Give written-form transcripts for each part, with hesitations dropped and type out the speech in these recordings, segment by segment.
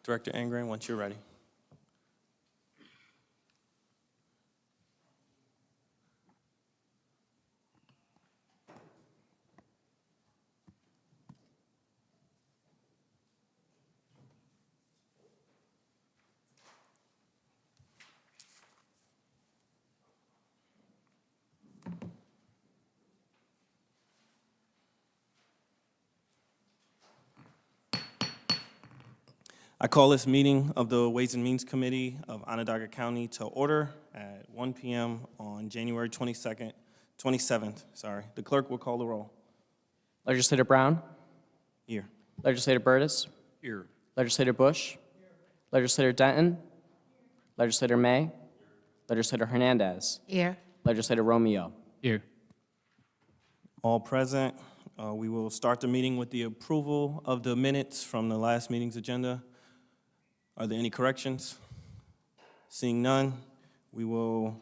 Director Angren, once you're ready. I call this meeting of the Ways and Means Committee of Onondaga County to order at 1 p.m. on January 27th. The clerk will call the roll. Legislator Brown? Here. Legislator Burtis? Here. Legislator Bush? Legislator Denton? Legislator May? Legislator Hernandez? Here. Legislator Romeo? Here. All present. We will start the meeting with the approval of the minutes from the last meeting's agenda. Are there any corrections? Seeing none, we will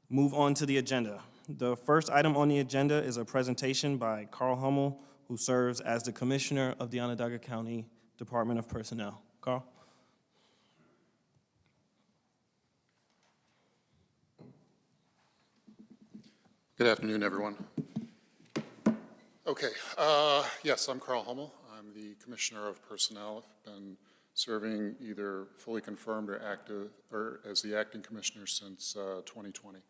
move on to the agenda. The first item on the agenda is a presentation by Carl Hummel, who serves as the Commissioner of the Onondaga County Department of Personnel. Carl? Good afternoon, everyone. Okay, yes, I'm Carl Hummel. I'm the Commissioner of Personnel. I've been serving either fully confirmed or active, or as the acting commissioner since 2020.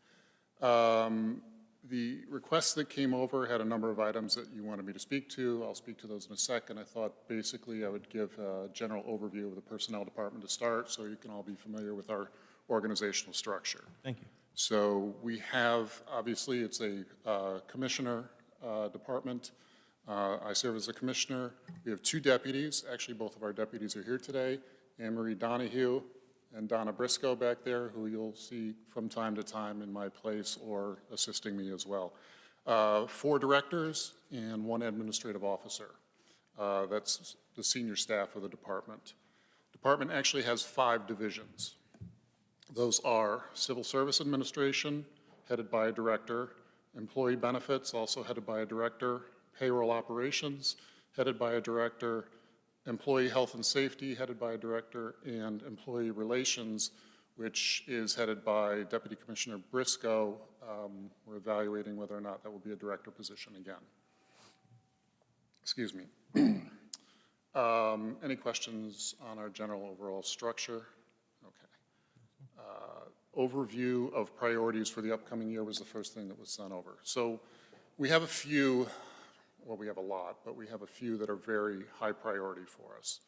The requests that came over had a number of items that you wanted me to speak to. I'll speak to those in a second. I thought basically I would give a general overview of the personnel department to start so you can all be familiar with our organizational structure. Thank you. So we have, obviously, it's a commissioner department. I serve as a commissioner. We have two deputies. Actually, both of our deputies are here today. Anne-Marie Donahue and Donna Briscoe back there, who you'll see from time to time in my place or assisting me as well. 4 directors and 1 administrative officer. That's the senior staff of the department. Department actually has 5 divisions. Those are Civil Service Administration, headed by a director, Employee Benefits, also headed by a director, Payroll Operations, headed by a director, Employee Health and Safety, headed by a director, and Employee Relations, which is headed by Deputy Commissioner Briscoe. We're evaluating whether or not that will be a director position again. Excuse me. Any questions on our general overall structure? Overview of priorities for the upcoming year was the first thing that was sent over. So we have a few, well, we have a lot, but we have a few that are very high priority for us.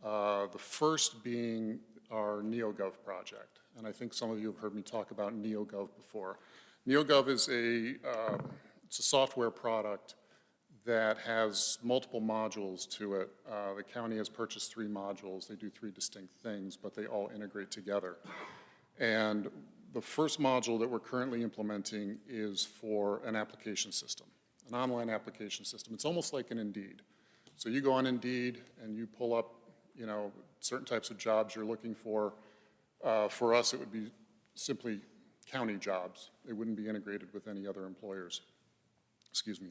The first being our NeoGov project. And I think some of you have heard me talk about NeoGov before. NeoGov is it's a software product that has multiple modules to it. The county has purchased 3 modules. They do 3 distinct things, but they all integrate together. And the first module that we're currently implementing is for an application system, an online application system. It's almost like an Indeed. So you go on Indeed and you pull up, you know, certain types of jobs you're looking for. For us, it would be simply county jobs. It wouldn't be integrated with any other employers. Excuse me.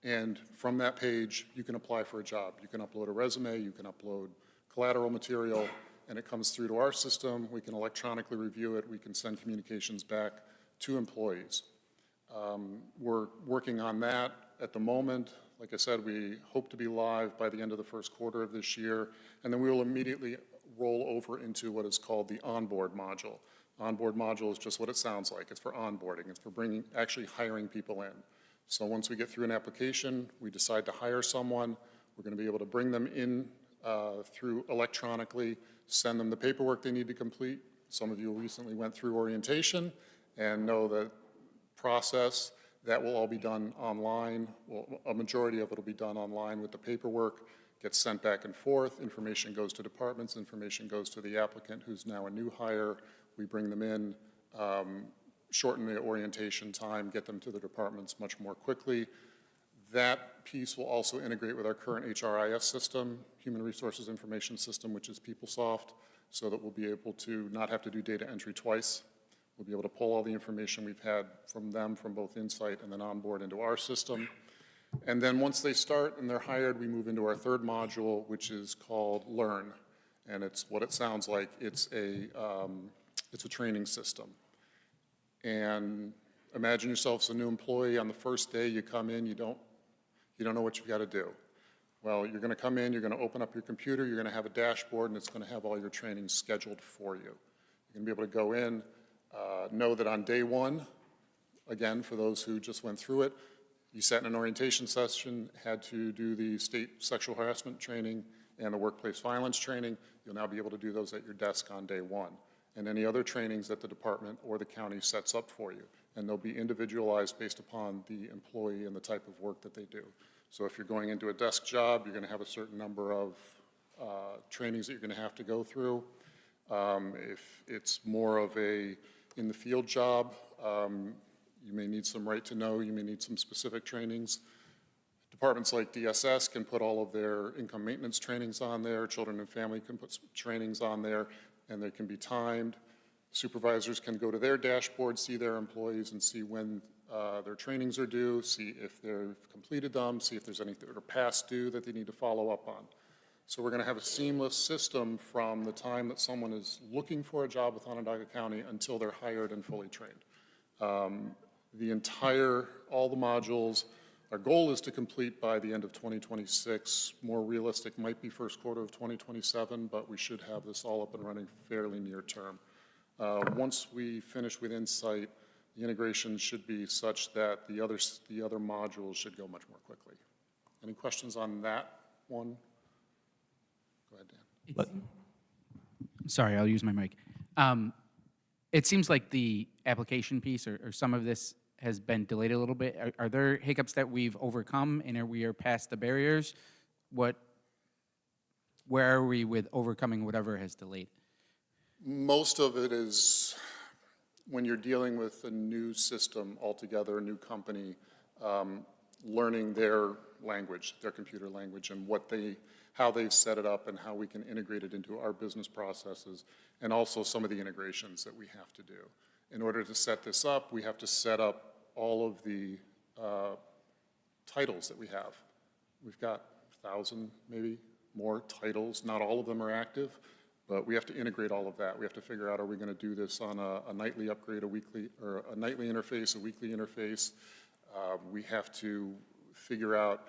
And from that page, you can apply for a job. You can upload a resume, you can upload collateral material, and it comes through to our system. We can electronically review it. We can send communications back to employees. We're working on that at the moment. Like I said, we hope to be live by the end of the first quarter of this year, and then we will immediately roll over into what is called the onboard module. Onboard module is just what it sounds like. It's for onboarding. It's for actually hiring people in. So once we get through an application, we decide to hire someone, we're going to be able to bring them in through electronically, send them the paperwork they need to complete. Some of you recently went through orientation and know the process. That will all be done online. Well, a majority of it will be done online with the paperwork, gets sent back and forth. Information goes to departments, information goes to the applicant who's now a new hire. We bring them in, shorten the orientation time, get them to the departments much more quickly. That piece will also integrate with our current HRIS system, Human Resources Information System, which is PeopleSoft, so that we'll be able to not have to do data entry twice. We'll be able to pull all the information we've had from them from both Insight and then onboard into our system. And then once they start and they're hired, we move into our third module, which is called Learn. And it's what it sounds like. It's a training system. And imagine yourself as a new employee. On the first day you come in, you don't know what you've got to do. Well, you're going to come in, you're going to open up your computer, you're going to have a dashboard, and it's going to have all your training scheduled for you. You're going to be able to go in, know that on day one, again, for those who just went through it, you sat in an orientation session, had to do the state sexual harassment training and the workplace violence training. You'll now be able to do those at your desk on day one. And any other trainings that the department or the county sets up for you. And they'll be individualized based upon the employee and the type of work that they do. So if you're going into a desk job, you're going to have a certain number of trainings that you're going to have to go through. If it's more of a in-the-field job, you may need some right to know, you may need some specific trainings. Departments like DSS can put all of their income maintenance trainings on there, children and family can put trainings on there, and they can be timed. Supervisors can go to their dashboard, see their employees, and see when their trainings are due, see if they've completed them, see if there's anything that are past due that they need to follow up on. So we're going to have a seamless system from the time that someone is looking for a job with Onondaga County until they're hired and fully trained. All the modules, our goal is to complete by the end of 2026. More realistic might be first quarter of 2027, but we should have this all up and running fairly near term. Once we finish with Insight, the integration should be such that the other modules should go much more quickly. Any questions on that one? Go ahead, Dan. Sorry, I'll use my mic. It seems like the application piece or some of this has been delayed a little bit. Are there hiccups that we've overcome and we are past the barriers? Where are we with overcoming whatever has delayed? Most of it is when you're dealing with a new system altogether, a new company, learning their language, their computer language, and how they've set it up and how we can integrate it into our business processes, and also some of the integrations that we have to do. In order to set this up, we have to set up all of the titles that we have. We've got 1,000, maybe more titles. Not all of them are active, but we have to integrate all of that. We have to figure out, are we going to do this on a nightly upgrade, a weekly, or a nightly interface, a weekly interface? We have to figure out,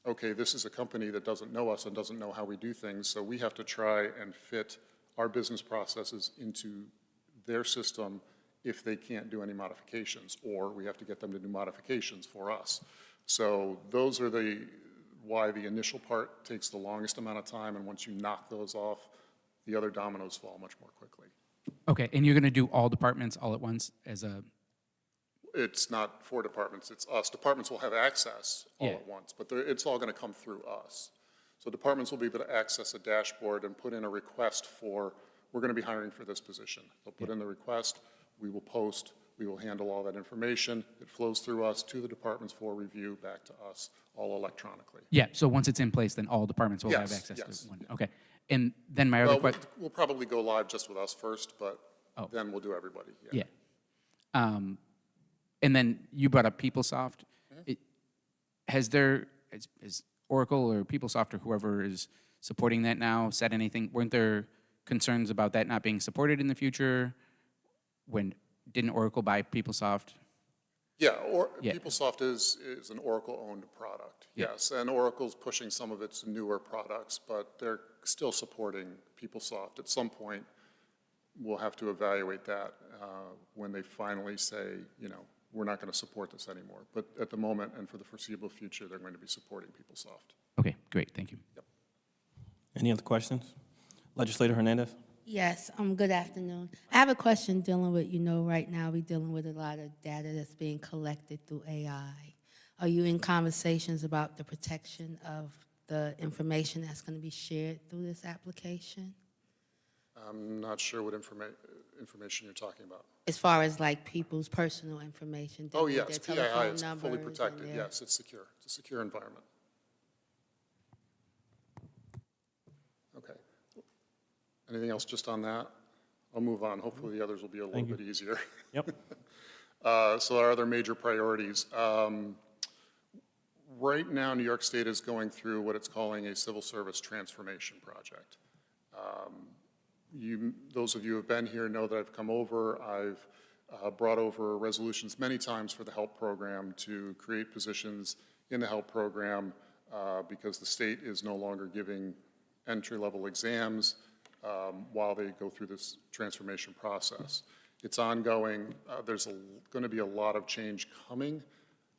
okay, this is a company that doesn't know us and doesn't know how we do things, so we have to try and fit our business processes into their system if they can't do any modifications, or we have to get them to do modifications for us. So those are why the initial part takes the longest amount of time, and once you knock those off, the other dominoes fall much more quickly. Okay, and you're going to do all departments all at once as a... It's not for departments, it's us. Departments will have access all at once, but it's all going to come through us. So departments will be able to access a dashboard and put in a request for, we're going to be hiring for this position. They'll put in the request, we will post, we will handle all that information. It flows through us to the departments for review, back to us, all electronically. Yeah, so once it's in place, then all departments will have access to one. Okay, and then my other question... We'll probably go live just with us first, but then we'll do everybody. Yeah. And then you brought up PeopleSoft. Has Oracle or PeopleSoft or whoever is supporting that now said anything? Weren't there concerns about that not being supported in the future? Didn't Oracle buy PeopleSoft? Yeah, PeopleSoft is an Oracle-owned product, yes. And Oracle's pushing some of its newer products, but they're still supporting PeopleSoft. At some point, we'll have to evaluate that when they finally say, we're not going to support this anymore. But at the moment and for the foreseeable future, they're going to be supporting PeopleSoft. Okay, great, thank you. Yep. Any other questions? Legislator Hernandez? Yes, good afternoon. I have a question dealing with, right now we're dealing with a lot of data that's being collected through AI. Are you in conversations about the protection of the information that's going to be shared through this application? I'm not sure what information you're talking about. As far as like people's personal information? Oh, yes, their PII telephone is fully numbers protected. and their- Yes, it's secure. It's a secure environment. Okay. Anything else just on that? I'll move on. Hopefully the others will be a little bit easier. Yep. So our other major priorities. Right now, New York State is going through what it's calling a civil service transformation project. Those of you who have been here know that I've come over. I've brought over resolutions many times for the HELP program to create positions in the HELP program because the state is no longer giving entry-level exams while they go through this transformation process. It's ongoing. There's going to be a lot of change coming.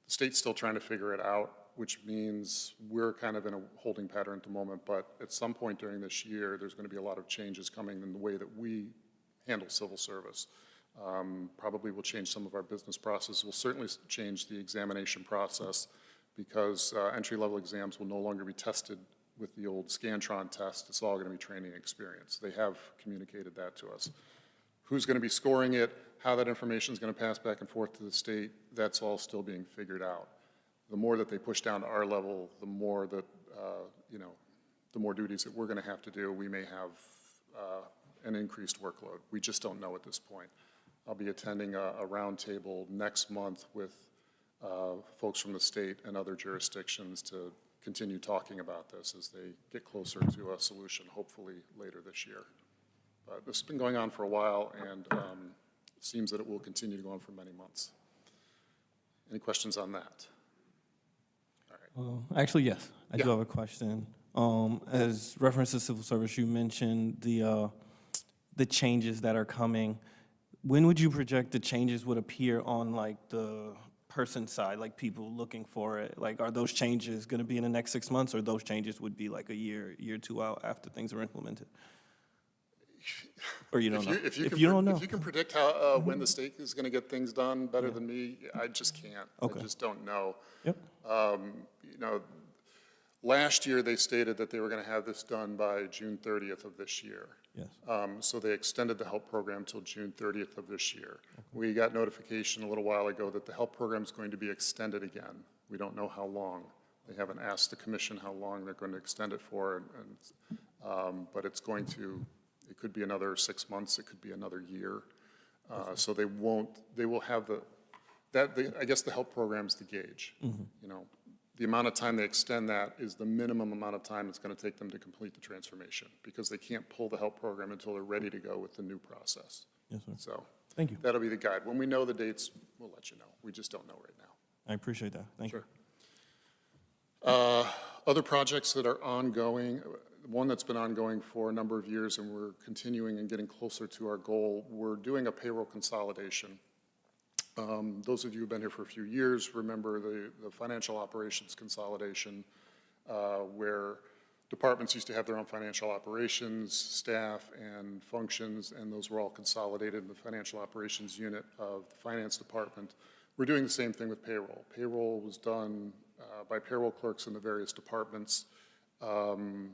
The state's still trying to figure it out, which means we're kind of in a holding pattern at the moment, but at some point during this year, there's going to be a lot of changes coming in the way that we handle civil service. Probably will change some of our business processes. We'll certainly change the examination process because entry-level exams will no longer be tested with the old Scantron test. It's all going to be training experience. They have communicated that to us. Who's going to be scoring it, how that information is going to pass back and forth to the state, that's all still being figured out. The more that they push down to our level, the more that, the more duties that we're going to have to do, we may have an increased workload. We just don't know at this point. I'll be attending a roundtable next month with folks from the state and other jurisdictions to continue talking about this as they get closer to a solution, hopefully later this year. But this has been going on for a while, and it seems that it will continue to go on for many months. Any questions on that? Actually, yes, I do have a question. As reference to civil service, you mentioned the changes that are coming. When would you project the changes would appear on like the person side, like people looking for it? Like, are those changes going to be in the next 6 months, or those changes would be like a year or two out after things are implemented? Or you don't know? If you can predict how when the state is going to get things done better than me, I just can't. Okay. I just don't know. Yep. Last year they stated that they were going to have this done by June 30th of this year. Yes. So they extended the HELP program till June 30th of this year. Okay. We got notification a little while ago that the HELP program is going to be extended again. We don't know how long. They haven't asked the commission how long they're going to extend it for, but it's going to. It could be another 6 months. It could be another year. So they will have I guess the HELP program's the gauge. Mm-hmm. The amount of time they extend that is the minimum amount of time it's going to take them to complete the transformation because they can't pull the HELP program until they're ready to go with the new process. Yes, sir. So thank you. That'll be the guide. When we know the dates, we'll let you know. We just don't know right now. I appreciate that. Thank you. Other projects that are ongoing, one that's been ongoing for a number of years and we're continuing and getting closer to our goal, we're doing a payroll consolidation. Those of you who've been here for a few years remember the financial operations consolidation where departments used to have their own financial operations, staff, and functions, and those were all consolidated in the financial operations unit of the finance department. We're doing the same thing with payroll. Payroll was done by payroll clerks in the various departments. The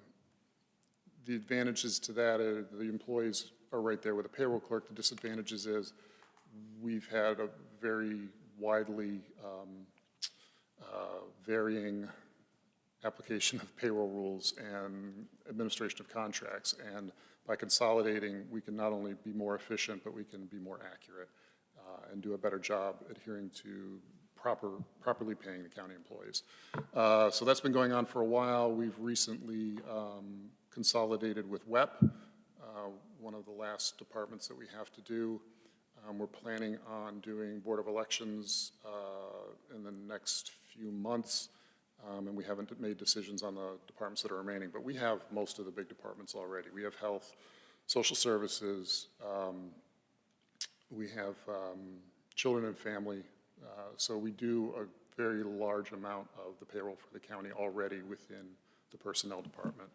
advantages to that are the employees are right there with a payroll clerk. The disadvantages is we've had a very widely varying application of payroll rules and administration of contracts. And by consolidating, we can not only be more efficient, but we can be more accurate and do a better job adhering to properly paying the county employees. So that's been going on for a while. We've recently consolidated with WEP, one of the last departments that we have to do. We're planning on doing Board of Elections in the next few months, and we haven't made decisions on the departments that are remaining, but we have most of the big departments already. We have health, social services, we have children and family, so we do a very large amount of the payroll for the county already within the personnel department.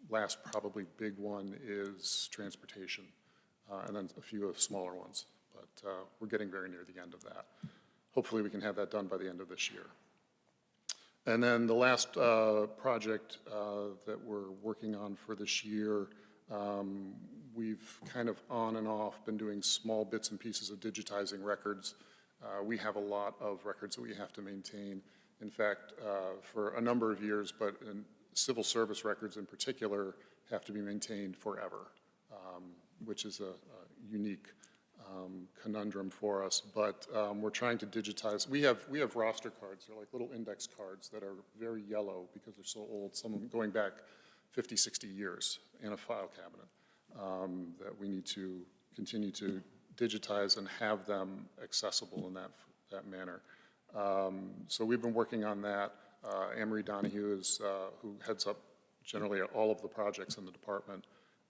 Last probably big one is transportation. And then a few of smaller ones, but we're getting very near the end of that. Hopefully we can have that done by the end of this year. And then the last project that we're working on for this year, we've kind of on and off been doing small bits and pieces of digitizing records. We have a lot of records that we have to maintain. In fact, for a number of years, but in civil service records in particular, have to be maintained forever. Which is a unique conundrum for us, but we're trying to digitize. We have roster cards. They're like little index cards that are very yellow because they're so old, some of them going back 50, 60 years in a file cabinet, that we need to continue to digitize and have them accessible in that manner. So we've been working on that. Anne-Marie Donahue is, who heads up generally all of the projects in the department,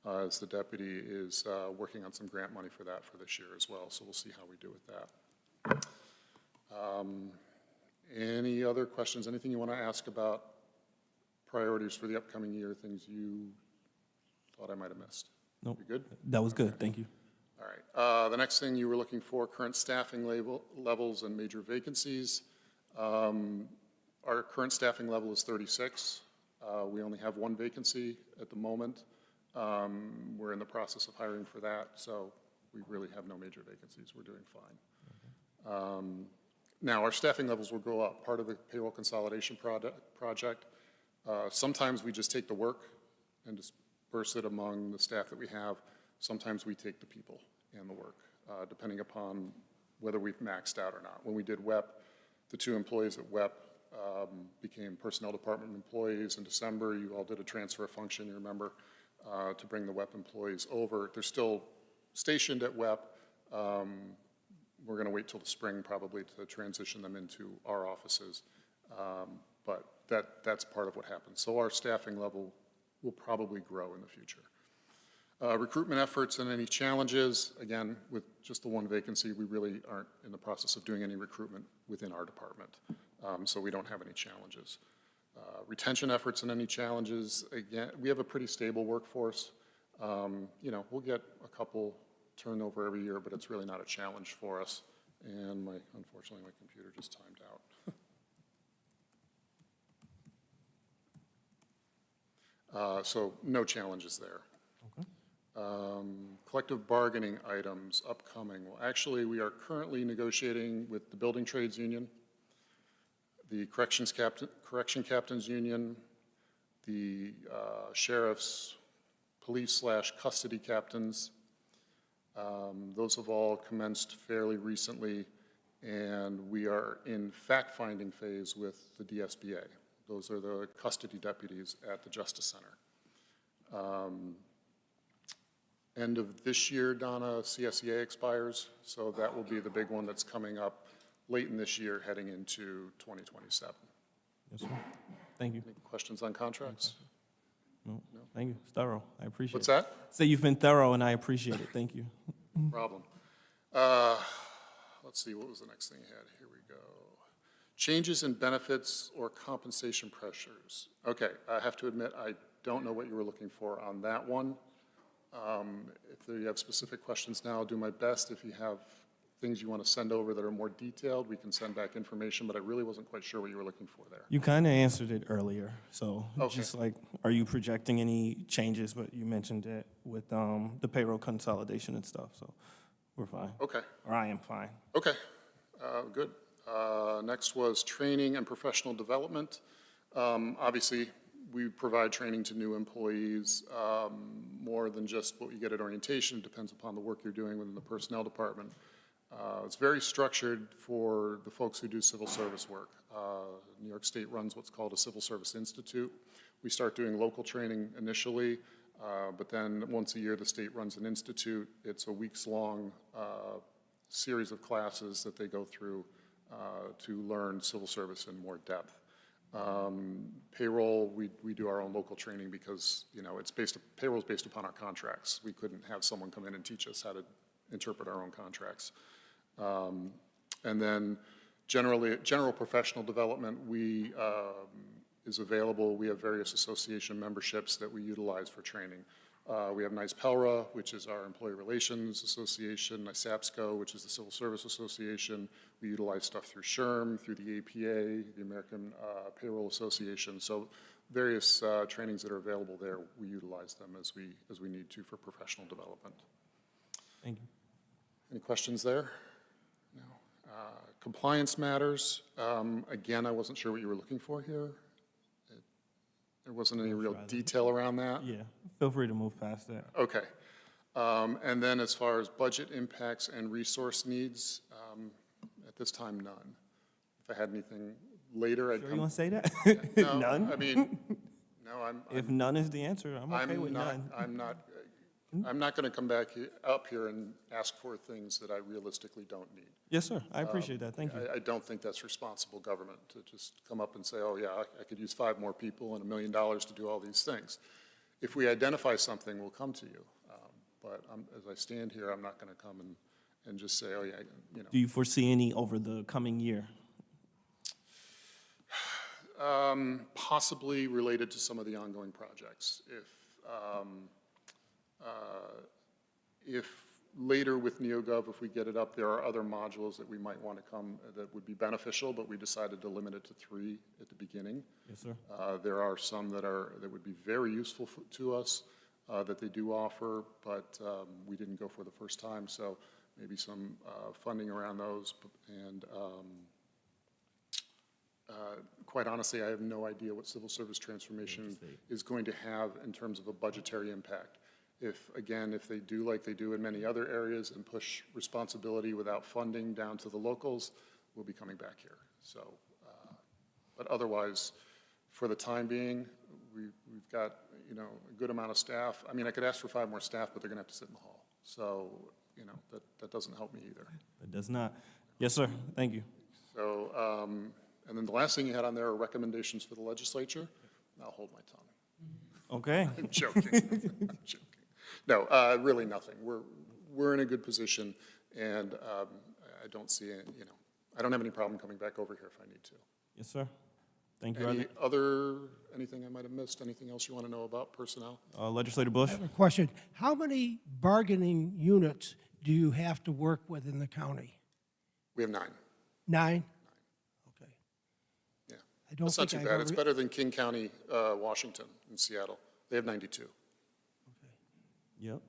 as the deputy, is working on some grant money for that for this year as well. So we'll see how we do with that. Any other questions? Anything you want to ask about priorities for the upcoming year, things you thought I might have missed? Nope. You good? That was good, thank you. All right. The next thing you were looking for, current staffing levels and major vacancies. Our current staffing level is 36. We only have one vacancy at the moment. We're in the process of hiring for that, so we really have no major vacancies. We're doing fine. Now, our staffing levels will go up. Part of the payroll consolidation project. Sometimes we just take the work and disperse it among the staff that we have. Sometimes we take the people and the work, depending upon whether we've maxed out or not. When we did WEP, the 2 employees at WEP became personnel department employees in December. You all did a transfer function, you remember, to bring the WEP employees over. They're still stationed at WEP. We're going to wait till the spring probably to transition them into our offices, but that's part of what happens. So our staffing level will probably grow in the future. Recruitment efforts and any challenges, again, with just the one vacancy, we really aren't in the process of doing any recruitment within our department, so we don't have any challenges. Retention efforts and any challenges, again, we have a pretty stable workforce. You know, we'll get a couple turnover every year, but it's really not a challenge for us. And unfortunately, my computer just timed out. So no challenges there. Collective bargaining items upcoming. Well, actually, we are currently negotiating with the Building Trades Union, the Correction Captains Union, the sheriffs, police/custody captains. Those have all commenced fairly recently, and we are in fact-finding phase with the DSBA. Those are the custody deputies at the Justice Center. End of this year, Donna, CSEA expires, so that will be the big one that's coming up late in this year, heading into 2027. Yes, sir. Thank you. Any questions on contracts? No, thank you. It's thorough. I appreciate What's it. that? Say you've been thorough, and I appreciate it. Thank you. Problem. Let's see, what was the next thing you had? Here we go. Changes in benefits or compensation pressures. Okay, I have to admit, I don't know what you were looking for on that one. If you have specific questions now, I'll do my best. If you have things you want to send over that are more detailed, we can send back information, but I really wasn't quite sure what you were looking for there. You kind of answered it earlier, so Okay. just like, are you projecting any changes? But you mentioned it with the payroll consolidation and stuff, so we're fine. Okay, Or I am fine. okay, good. Next was training and professional development. Obviously, we provide training to new employees, more than just what you get at orientation. It depends upon the work you're doing within the personnel department. It's very structured for the folks who do civil service work. New York State runs what's called a Civil Service Institute. We start doing local training initially, but then once a year the state runs an institute. It's a weeks-long series of classes that they go through to learn civil service in more depth. Payroll, we do our own local training because, you know, payroll's based upon our contracts. We couldn't have someone come in and teach us how to interpret our own contracts. And then general professional development is available. We have various association memberships that we utilize for training. We have NYSPELRA, which is our Employee Relations Association, NYSAPSCO, which is the Civil Service Association. We utilize stuff through SHRM, through the APA, the American Payroll Association. So various trainings that are available there, we utilize them as we need to for professional development. Thank you. Any questions there? No. Compliance matters. Again, I wasn't sure what you were looking for here. There wasn't any real detail around that. Yeah, feel free to move past that. Okay. And then as far as budget impacts and resource needs, at this time, none. If I had anything later, I'd Sure come. you want to say that? No, None? I mean, no, If none is the answer, I'm okay with none. I'm not going to come back up here and ask for things that I realistically don't need. Yes, sir. I appreciate that. Thank you. I don't think that's responsible government to just come up and say, oh, yeah, I could use 5 more people and $1 million to do all these things. If we identify something, we'll come to you. But as I stand here, I'm not going to come and just say, oh, yeah, you know. Do you foresee any over the coming year? Possibly related to some of the ongoing projects. If later with NeoGov, if we get it up, there are other modules that we might want to come that would be beneficial, but we decided to limit it to 3 at the beginning. Yes, sir. There are some that would be very useful to us that they do offer, but we didn't go for the first time, so maybe some funding around those. And quite honestly, I have no idea what civil service transformation is going to have in terms of a budgetary impact. If they do like they do in many other areas and push responsibility without funding down to the locals, we'll be coming back here. So, but otherwise, for the time being, we've got, you know, a good amount of staff. I mean, I could ask for 5 more staff, but they're going to have to sit in the hall. So, you know, that doesn't help me either. It does not. Yes, sir. Thank you. So, and then the last thing you had on there are recommendations for the legislature. I'll hold my tongue. Okay. I'm joking. I'm joking. No, really nothing. We're in a good position, and I don't see any, you know, I don't have any problem coming back over here if I need to. Yes, sir. Thank you. Anything I might have missed? Anything else you want to know about personnel? Legislator Bush? I have a question. How many bargaining units do you have to work with in the county? We have 9. 9? Okay. Yeah. I don't That's not too think I've bad. It's ever- better than King County, Washington, in Seattle. They have 92. Yep.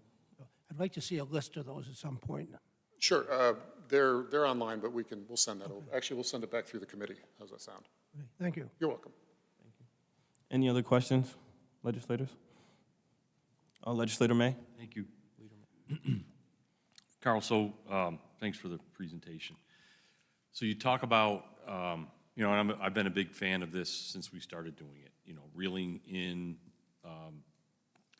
I'd like to see a list of those at some point. Sure. They're online, but we'll send that over. Actually, we'll send it back through the committee. How's that sound? Okay, thank you. You're welcome. Any other questions, legislators? Legislator May? Thank you. Carl, so thanks for the presentation. So you talk about, you know, and I've been a big fan of this since we started doing it, you know, reeling in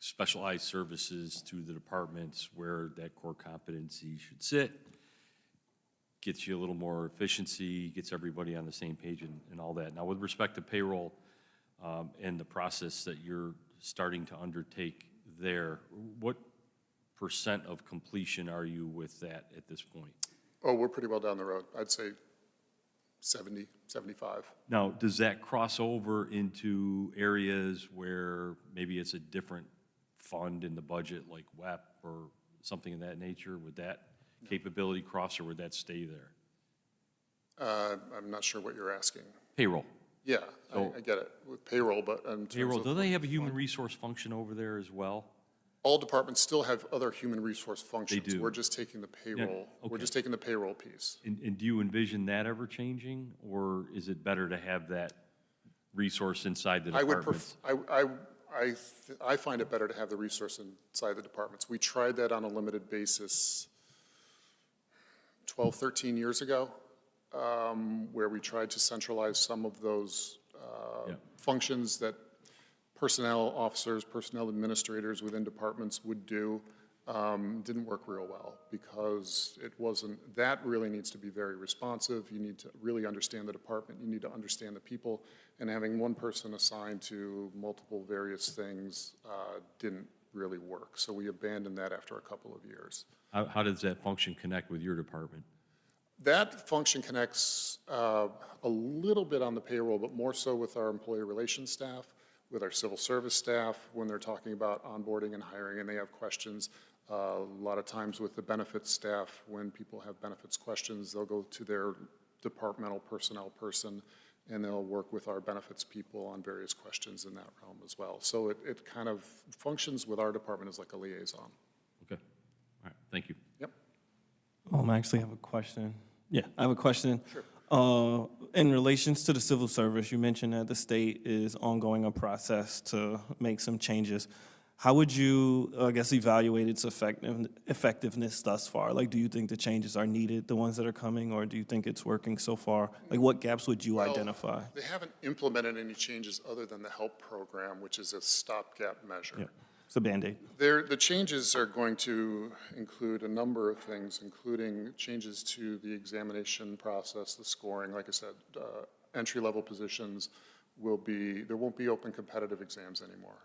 specialized services to the departments where that core competency should sit, gets you a little more efficiency, gets everybody on the same page and all that. Now, with respect to payroll and the process that you're starting to undertake there, what % of completion are you with that at this point? Oh, we're pretty well down the road. I'd say 70, 75. Now, does that cross over into areas where maybe it's a different fund in the budget, like WEP or something of that nature? Would that capability cross, or would that stay there? I'm not sure what you're asking. Payroll. Yeah, So- I get it with payroll, but in terms Payroll, of do they have a human resource function over there as well? all departments still have other human resource functions. do. We're just taking the payroll. We're okay. just taking the payroll piece. And do you envision that ever changing, or is it better to have that resource inside the I would departments? I find it better to have the resource inside the departments. We tried that on a limited basis 12, 13 years ago, where we tried to centralize some of those Yeah. functions that personnel officers, personnel administrators within departments would do. Didn't work real well because it wasn't, that really needs to be very responsive. You need to really understand the department. You need to understand the people. And having one person assigned to multiple various things didn't really work. So we abandoned that after a couple of years. How does that function connect with your department? That function connects a little bit on the payroll, but more so with our employee relations staff, with our civil service staff, when they're talking about onboarding and hiring and they have questions. A lot of times with the benefits staff, when people have benefits questions, they'll go to their departmental personnel person and they'll work with our benefits people on various questions in that realm as well. So it kind of functions with our department as like a liaison. Okay, all right, thank you. Yep. I actually have a question. Yeah, I have a question. Sure. In relations to the civil service, you mentioned that the state is ongoing a process to make some changes. How would you, I guess, evaluate its effectiveness thus far? Like, do you think the changes are needed, the ones that are coming, or do you think it's working so far? Like, what gaps would you identify? They haven't implemented any changes other than the HELP program, which is a stopgap measure. Yeah, it's a Band-Aid. The changes are going to include a number of things, including changes to the examination process, the scoring. Like I said, entry-level positions there won't be open competitive exams anymore,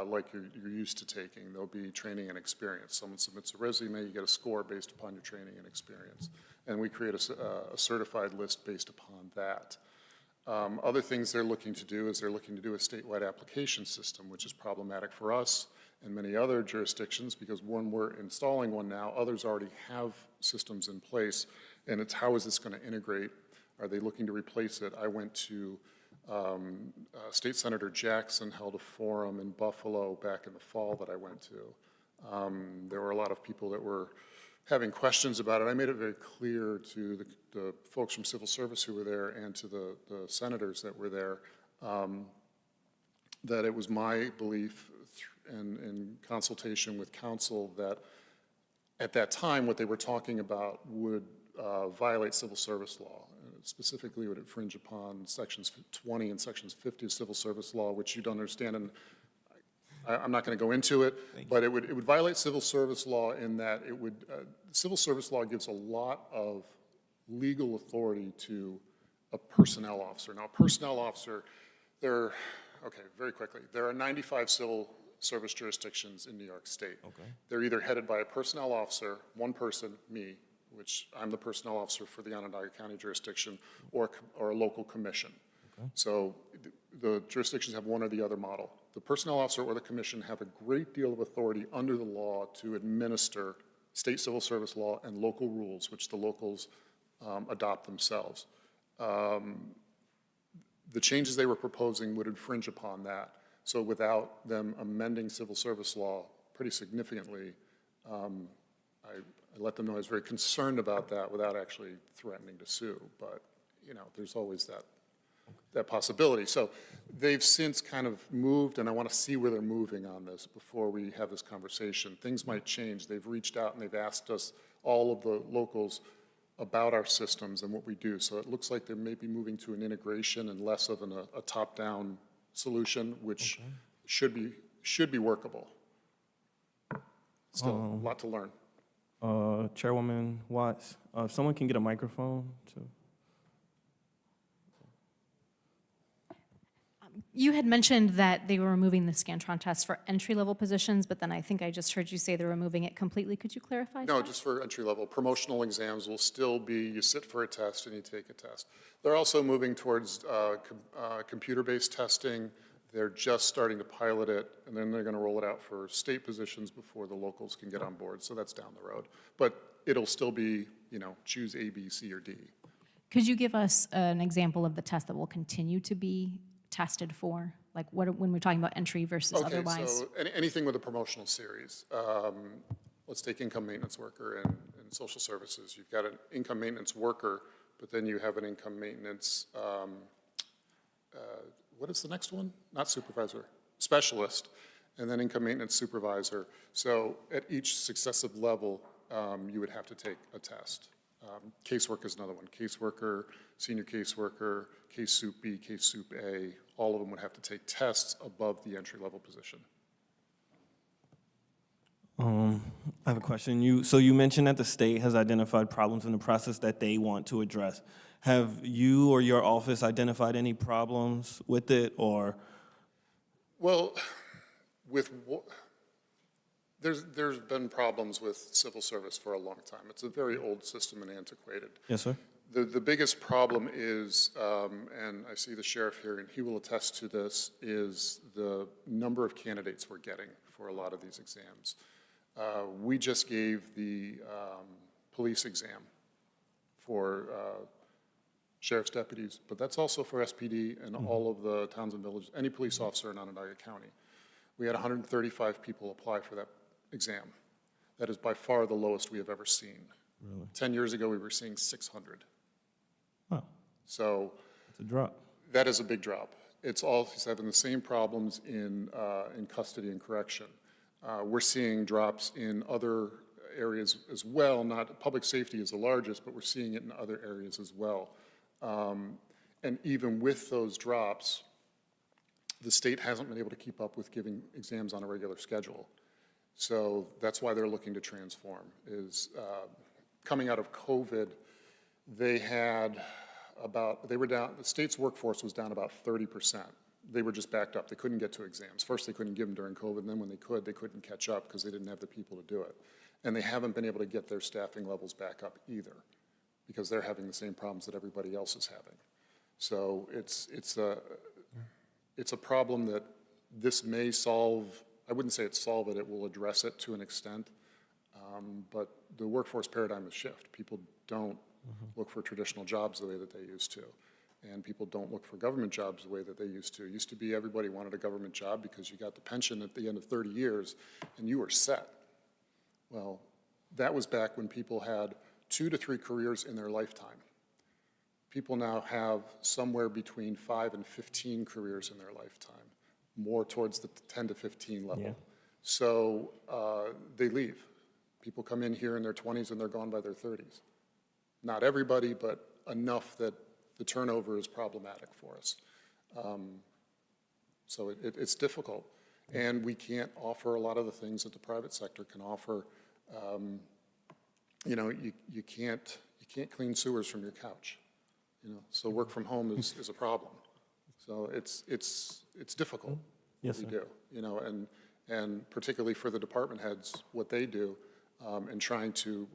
like you're used to taking. There'll be training and experience. Someone submits a resume, you get a score based upon your training and experience. And we create a certified list based upon that. Other things they're looking to do is they're looking to do a statewide application system, which is problematic for us and many other jurisdictions, because when we're installing one now, others already have systems in place, and it's how is this going to integrate? Are they looking to replace it? I went to State Senator Jackson held a forum in Buffalo back in the fall that I went to. There were a lot of people that were having questions about it. I made it very clear to the folks from civil service who were there and to the senators that were there that it was my belief and in consultation with counsel that at that time what they were talking about would violate civil service law. Specifically would infringe upon sections 20 and sections 50 of civil service law, which you don't understand, and I'm not going to go into it, but it would violate civil service law in that it would, civil service law gives a lot of legal authority to a personnel officer. Now, a personnel officer, okay, very quickly, there are 95 civil service jurisdictions in New York State. Okay. They're either headed by a personnel officer, one person, me, which I'm the personnel officer for the Onondaga County jurisdiction, or a local commission. Okay. So the jurisdictions have one or the other model. The personnel officer or the commission have a great deal of authority under the law to administer state civil service law and local rules, which the locals adopt themselves. The changes they were proposing would infringe upon that. So without them amending civil service law pretty significantly, I let them know I was very concerned about that without actually threatening to sue. But, you know, there's always that possibility. So they've since kind of moved, and I want to see where they're moving on this before we have this conversation. Things might change. They've reached out and they've asked us, all of the locals, about our systems and what we do. So it looks like they may be moving to an integration and less of a top-down solution, which should be workable. Still a lot to learn. Chairwoman Watts, if someone can get a microphone to. You had mentioned that they were removing the Scantron test for entry-level positions, but then I think I just heard you say they're removing it completely. Could you clarify No, that? just for entry level. Promotional exams will still be, you sit for a test and you take a test. They're also moving towards computer-based testing. They're just starting to pilot it, and then they're going to roll it out for state positions before the locals can get on board. So that's down the road. But it'll still be, you know, choose A, B, C, or D. Could you give us an example of the test that will continue to be tested for? Like when we're talking about entry versus otherwise? So anything with a promotional series. Let's take income maintenance worker in social services. You've got an income maintenance worker, but then you have an income maintenance, what is the next one? Not supervisor, specialist, and then income maintenance supervisor. So at each successive level, you would have to take a test. Casework is another one. Caseworker, senior caseworker, case soup B, case soup A, all of them would have to take tests above the entry-level position. I have a question. So you mentioned that the state has identified problems in the process that they want to address. Have you or your office identified any problems with it, or? Well, there's been problems with civil service for a long time. It's a very old system and antiquated. Yes, sir. The biggest problem is, and I see the sheriff here, and he will attest to this, is the number of candidates we're getting for a lot of these exams. We just gave the police exam for sheriff's deputies, but that's also for SPD and all of the towns and villages, any police officer in Onondaga County. We had 135 people apply for that exam. That is by far the lowest we have ever seen. Really? 10 years ago, we were seeing 600. Wow. So it's a drop. That is a big drop. It's all having the same problems in custody and correction. We're seeing drops in other areas as well. Not public safety is the largest, but we're seeing it in other areas as well. And even with those drops, the state hasn't been able to keep up with giving exams on a regular schedule. So that's why they're looking to transform, is coming out of COVID, they were down, the state's workforce was down about 30%. They were just backed up. They couldn't get to exams. First, they couldn't give them during COVID, and then when they couldn't catch up because they didn't have the people to do it. And they haven't been able to get their staffing levels back up either, because they're having the same problems that everybody else is having. So it's a problem that this may solve. I wouldn't say it solve it, it will address it to an extent, but the workforce paradigm has shifted. People don't look for traditional jobs the way that they used to, and people don't look for government jobs the way that they used to. It used to be everybody wanted a government job because you got the pension at the end of 30 years and you were set. Well, that was back when people had 2 to 3 careers in their lifetime. People now have somewhere between 5 and 15 careers in their lifetime, more towards the 10 to 15 level. Yeah. So they leave. People come in here in their 20s and they're gone by their 30s. Not everybody, but enough that the turnover is problematic for us. So it's difficult. And we can't offer a lot of the things that the private sector can offer. You know, you can't clean sewers from your couch. You know, so work from home is a problem. So it's difficult. Yes, what we sir. do. You know, and particularly for the department heads, what they do, and trying to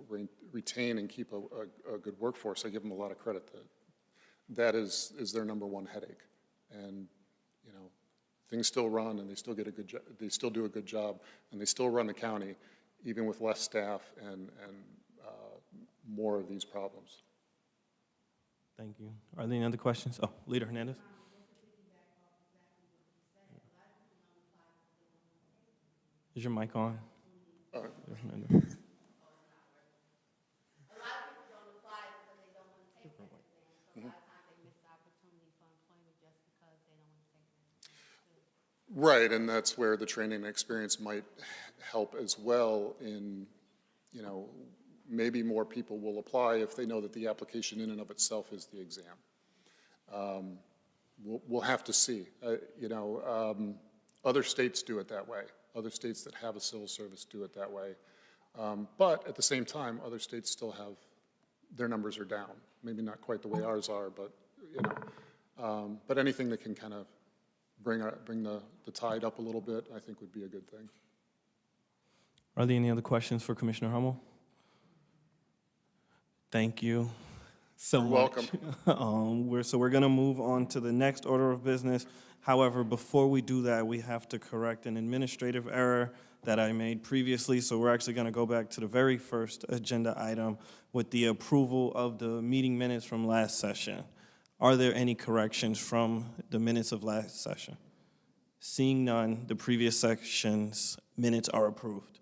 retain and keep a good workforce. I give them a lot of credit. That is their number one headache. And you know, things still run, and they still get a good job. They still do a good job, and they still run the county, even with less staff and more of these problems. Thank you. Are there any other questions? Oh, Leader Hernandez? Is your mic on? Leader Hernandez. A lot of people don't apply because they don't want to take that exam. So a lot of times they miss the opportunity for employment just because they don't want to take that exam. Right, and that's where the training and experience might help as well in, you know, maybe more people will apply if they know that the application in and of itself is the exam. We'll have to see. You know, other states do it that way. Other states that have a civil service do it that way. But at the same time, other states still have, their numbers are down. Maybe not quite the way ours are, but, you know. But anything that can kind of bring the tide up a little bit, I think would be a good thing. Are there any other questions for Commissioner Hummel? Thank you so You're much. welcome. So we're going to move on to the next order of business. However, before we do that, we have to correct an administrative error that I made previously. So we're actually going to go back to the very first agenda item with the approval of the meeting minutes from last session. Are there any corrections from the minutes of last session? Seeing none, the previous section's minutes are approved.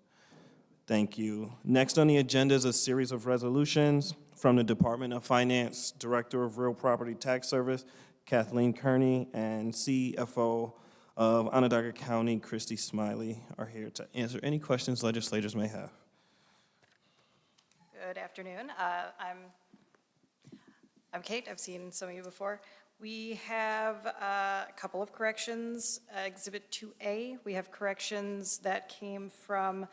Thank you. Next on the agenda is a series of resolutions from the Department of Finance, Director of Real Property Tax Service, Kathleen Kearney, and CFO of Onondaga County, Christy Smiley, are here to answer any questions legislators may have. Good afternoon. I'm Kate. I've seen some of you before. We have a couple of corrections. Exhibit 2A, we have corrections that came from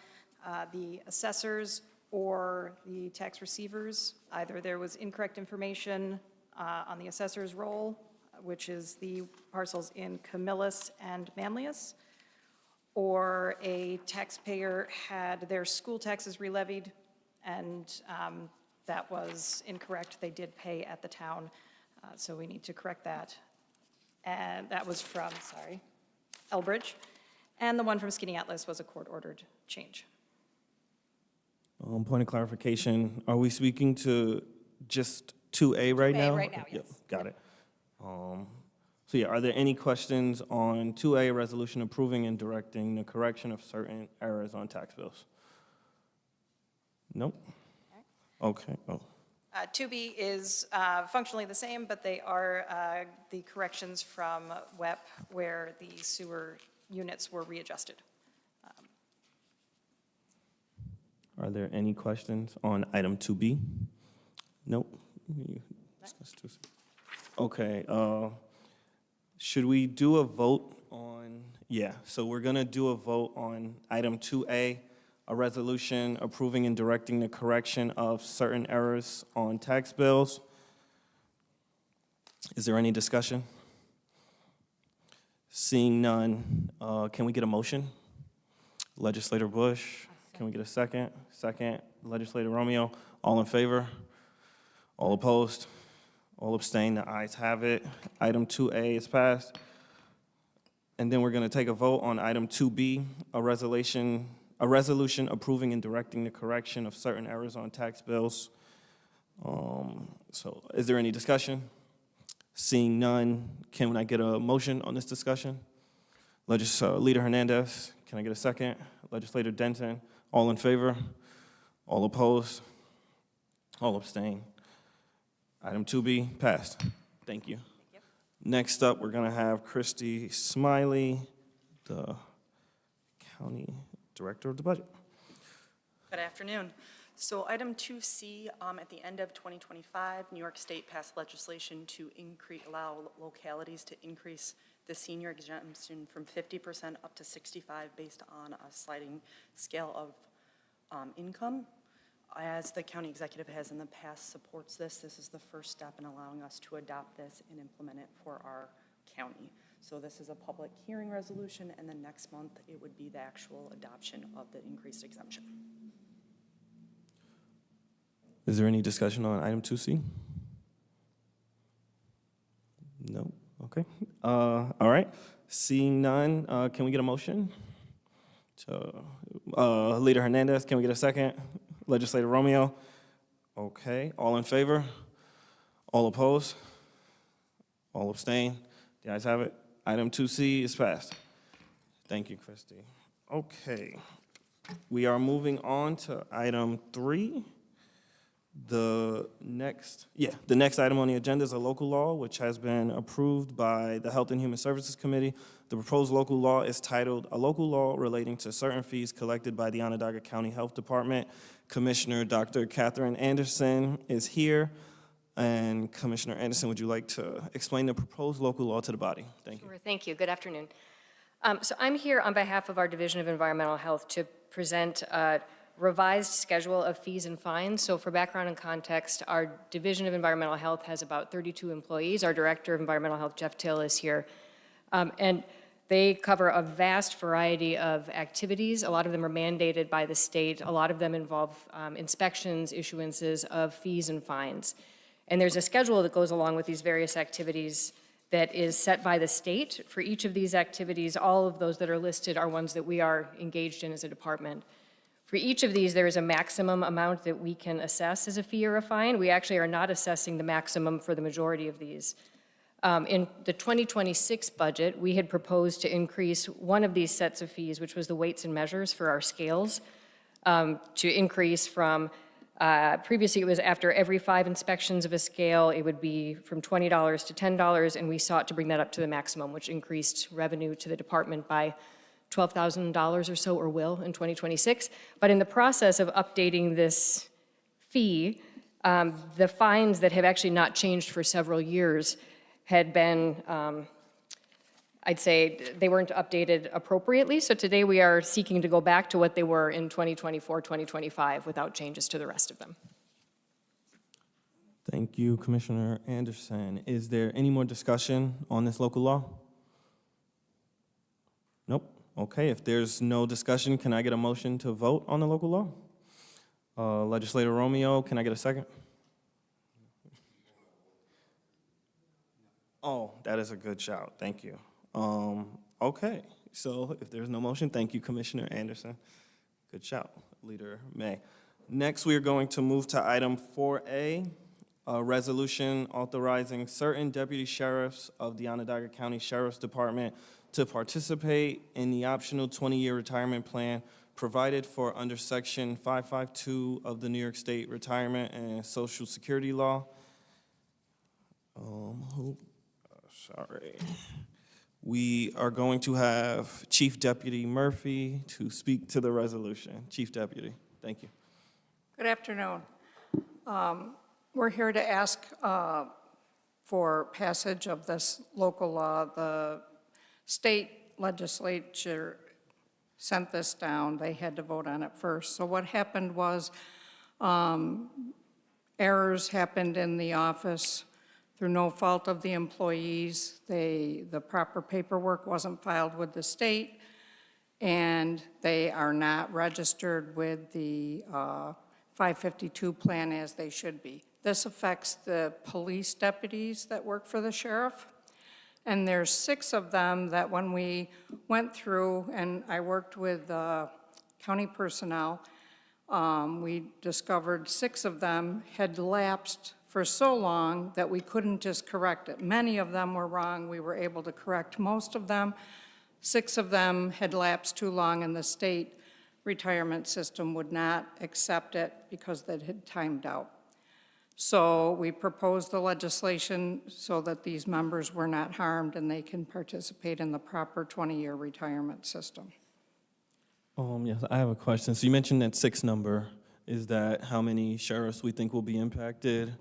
the assessors or the tax receivers. Either there was incorrect information on the assessor's roll, which is the parcels in Camillus and Manlius, or a taxpayer had their school taxes relevied, and that was incorrect. They did pay at the town, so we need to correct that. And that was from, Elbridge. And the one from Skinny Atlas was a court-ordered change. Point of clarification, are we speaking to just 2A right 2A now? right now, yes. Got it. So yeah, are there any questions on 2A, resolution approving and directing the correction of certain errors on tax bills? Nope. Okay. Oh. 2B is functionally the same, but they are the corrections from WEP where the sewer units were readjusted. Are there any questions on item 2B? Nope. We discussed 2C. Okay, should we do a vote on, yeah, so we're gonna do a vote on item 2A, a resolution approving and directing the correction of certain errors on tax bills. Is there any discussion? Seeing none, can we get a motion? Legislator Bush, can we get a second? Second, Legislator Romeo, all in favor? All opposed? All abstain, the ayes have it. Item 2A is passed. And then we're going to take a vote on item 2B, a resolution approving and directing the correction of certain errors on tax bills. So is there any discussion? Seeing none, can I get a motion on this discussion? Leader Hernandez, can I get a second? Legislator Denton, all in favor? All opposed? All abstain? Item 2B passed. Thank you. Next up, we're going to have Christy Smiley, the County Director of the Budget. Good afternoon. So item 2C, at the end of 2025, New York State passed legislation to allow localities to increase the senior exemption from 50% up to 65 based on a sliding scale of income. As the county executive has in the past supports this, this is the first step in allowing us to adopt this and implement it for our county. So this is a public hearing resolution, and then next month it would be the actual adoption of the increased exemption. Is there any discussion on item 2C? No? Okay. All right. Seeing none, can we get a motion? So, Leader Hernandez, can we get a second? Legislator Romeo? Okay. All in favor? All opposed? All abstain? The ayes have it. Item 2C is passed. Thank you, Christy. Okay. We are moving on to item 3. The next item on the agenda is a local law, which has been approved by the Health and Human Services Committee. The proposed local law is titled, "A Local Law Relating to Certain Fees Collected by the Onondaga County Health Department." Commissioner Dr. Catherine Anderson is here. And Commissioner Anderson, would you like to explain the proposed local law to the body? Thank you. Sure, thank you. Good afternoon. So I'm here on behalf of our Division of Environmental Health to present a revised schedule of fees and fines. So for background and context, our Division of Environmental Health has about 32 employees. Our Director of Environmental Health, Jeff Till, is here. And they cover a vast variety of activities. A lot of them are mandated by the state. A lot of them involve inspections, issuances of fees and fines. And there's a schedule that goes along with these various activities that is set by the state. For each of these activities, all of those that are listed are ones that we are engaged in as a department. For each of these, there is a maximum amount that we can assess as a fee or a fine. We actually are not assessing the maximum for the majority of these. In the 2026 budget, we had proposed to increase one of these sets of fees, which was the weights and measures for our scales, to increase from, previously it was after every 5 inspections of a scale, it would be from $20 to $10, and we sought to bring that up to the maximum, which increased revenue to the department by $12,000 or so, or will, in 2026. But in the process of updating this fee, the fines that have actually not changed for several years had been, I'd say, they weren't updated appropriately. So today we are seeking to go back to what they were in 2024, 2025, without changes to the rest of them. Thank you, Commissioner Anderson. Is there any more discussion on this local law? Nope. Okay, if there's no discussion, can I get a motion to vote on the local law? Legislator Romeo, can I get a second? Oh, that is a good shout. Thank you. Okay, so if there's no motion, thank you, Commissioner Anderson. Good shout, Leader May. Next, we are going to move to item 4A, a resolution authorizing certain deputy sheriffs of the Onondaga County Sheriff's Department to participate in the optional 20-year retirement plan provided for under Section 552 of the New York State Retirement and Social Security Law. We are going to have Chief Deputy Murphy to speak to the resolution. Chief Deputy, thank you. Good afternoon. We're here to ask for passage of this local law. The state legislature sent this down. They had to vote on it first. So what happened was errors happened in the office through no fault of the employees. The proper paperwork wasn't filed with the state, and they are not registered with the 552 plan as they should be. This affects the police deputies that work for the sheriff, and there's 6 of them that when we went through, and I worked with county personnel, we discovered 6 of them had lapsed for so long that we couldn't just correct it. Many of them were wrong. We were able to correct most of them. 6 of them had lapsed too long, and the state retirement system would not accept it because they had timed out. So we proposed the legislation so that these members were not harmed and they can participate in the proper 20-year retirement system. Yes, I have a question. So you mentioned that 6 number. Is that how many sheriffs we think will be impacted?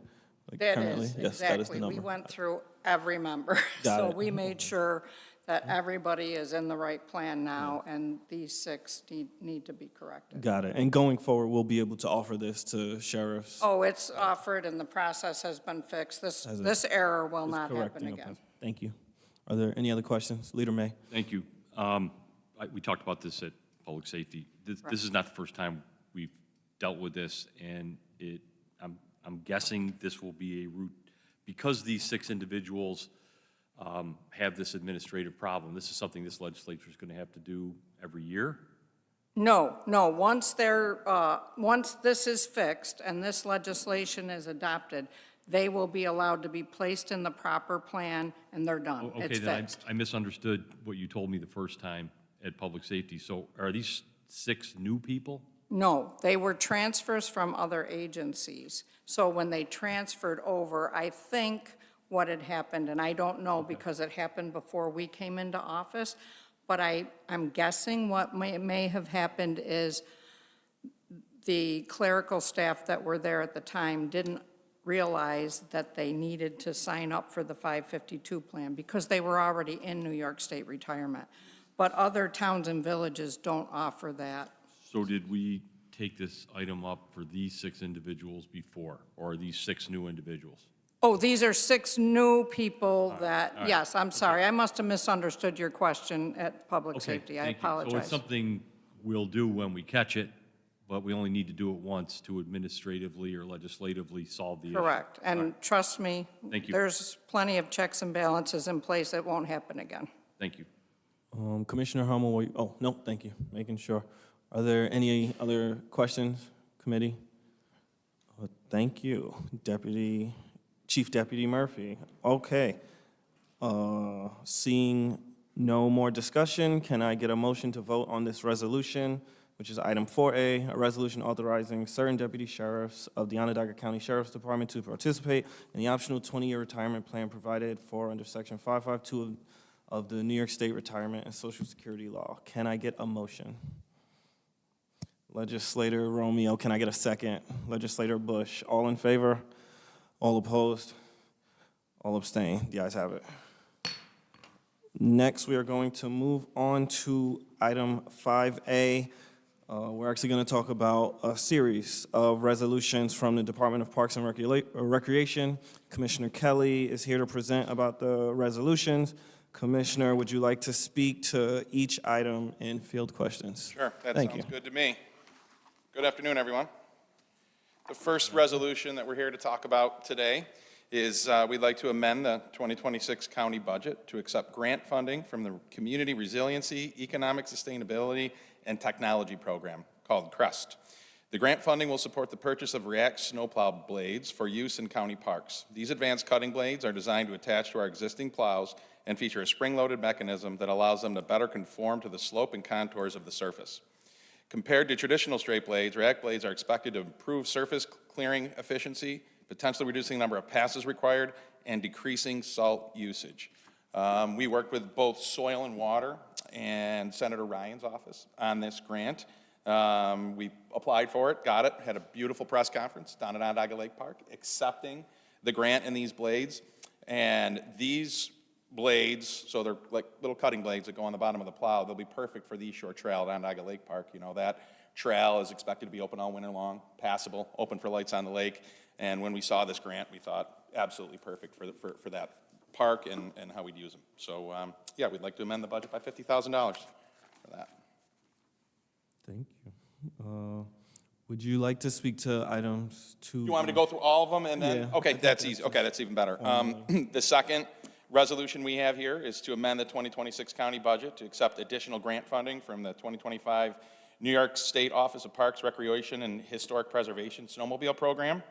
That currently? is, Yes, that is the exactly. We number. went through every member. Got So it. we made sure that everybody is in the right plan now, and these 6 need to be corrected. Got it. And going forward, we'll be able to offer this to sheriffs? Oh, it's offered and the process has been fixed. This error will Is not correct, happen you know, again. Thank you. Are there any other questions? Leader May? Thank you. We talked about this at Public Safety. This is not the first time we've dealt with this, and I'm guessing this will be a route, because these 6 individuals have this administrative problem. This is something this legislature is going to have to do every year? No, once this is fixed and this legislation is adopted, they will be allowed to be placed in the proper plan, and they're done. Okay, It's then fixed. I misunderstood what you told me the first time at Public Safety. So are these 6 new people? No, they were transfers from other agencies. So when they transferred over, I think what had happened, and I don't know because it happened before we came into office, but I'm guessing what may have happened is the clerical staff that were there at the time didn't realize that they needed to sign up for the 552 plan because they were already in New York State retirement. But other towns and villages don't offer that. So did we take this item up for these 6 individuals before, or are these 6 new individuals? Oh, these are 6 new people that, yes, I'm sorry. I must have misunderstood your question at Public Okay, Safety. I thank you. So apologize. it's something we'll do when we catch it, but we only need to do it once to administratively or legislatively solve the issue. Correct. And trust me, Thank you. there's plenty of checks and balances in place. It won't happen again. Thank you. Commissioner Hummel, oh, no, thank you, making sure. Are there any other questions, committee? Thank you, Chief Deputy Murphy. Okay. Seeing no more discussion, can I get a motion to vote on this resolution, which is item 4A, a resolution authorizing certain deputy sheriffs of the Onondaga County Sheriff's Department to participate in the optional 20-year retirement plan provided for under Section 552 of the New York State Retirement and Social Security Law. Can I get a motion? Legislator Romeo, can I get a second? Legislator Bush, all in favor? All opposed? All abstain? The ayes have it. Next, we are going to move on to item 5A. We're actually going to talk about a series of resolutions from the Department of Parks and Recreation. Commissioner Kelly is here to present about the resolutions. Commissioner, would you like to speak to each item in field questions? Sure, that Thank sounds you. good to me. Good afternoon, everyone. The first resolution that we're here to talk about today is we'd like to amend the 2026 county budget to accept grant funding from the Community Resiliency, Economic Sustainability, and Technology Program called CREST. The grant funding will support the purchase of React snowplow blades for use in county parks. These advanced cutting blades are designed to attach to our existing plows and feature a spring-loaded mechanism that allows them to better conform to the slope and contours of the surface. Compared to traditional straight blades, React blades are expected to improve surface clearing efficiency, potentially reducing the number of passes required, and decreasing salt usage. We worked with both Soil and Water and Senator Ryan's office on this grant. We applied for it, got it, had a beautiful press conference down at Onondaga Lake Park, accepting the grant and these blades. And these blades, so they're like little cutting blades that go on the bottom of the plow, they'll be perfect for the East Shore Trail at Onondaga Lake Park. You know, that trail is expected to be open all winter long, passable, open for lights on the lake. And when we saw this grant, we thought absolutely perfect for that park and how we'd use them. So, yeah, we'd like to amend the budget by $50,000 for that. Thank you. Would you like to speak to items 2? You want me to go through all of them and then? Yeah, Okay, that's easy. Okay, that's even better. The second resolution we have here is to amend the 2026 county budget to accept additional grant funding from the 2025 New York State Office of Parks, Recreation, and Historic Preservation Snowmobile Program.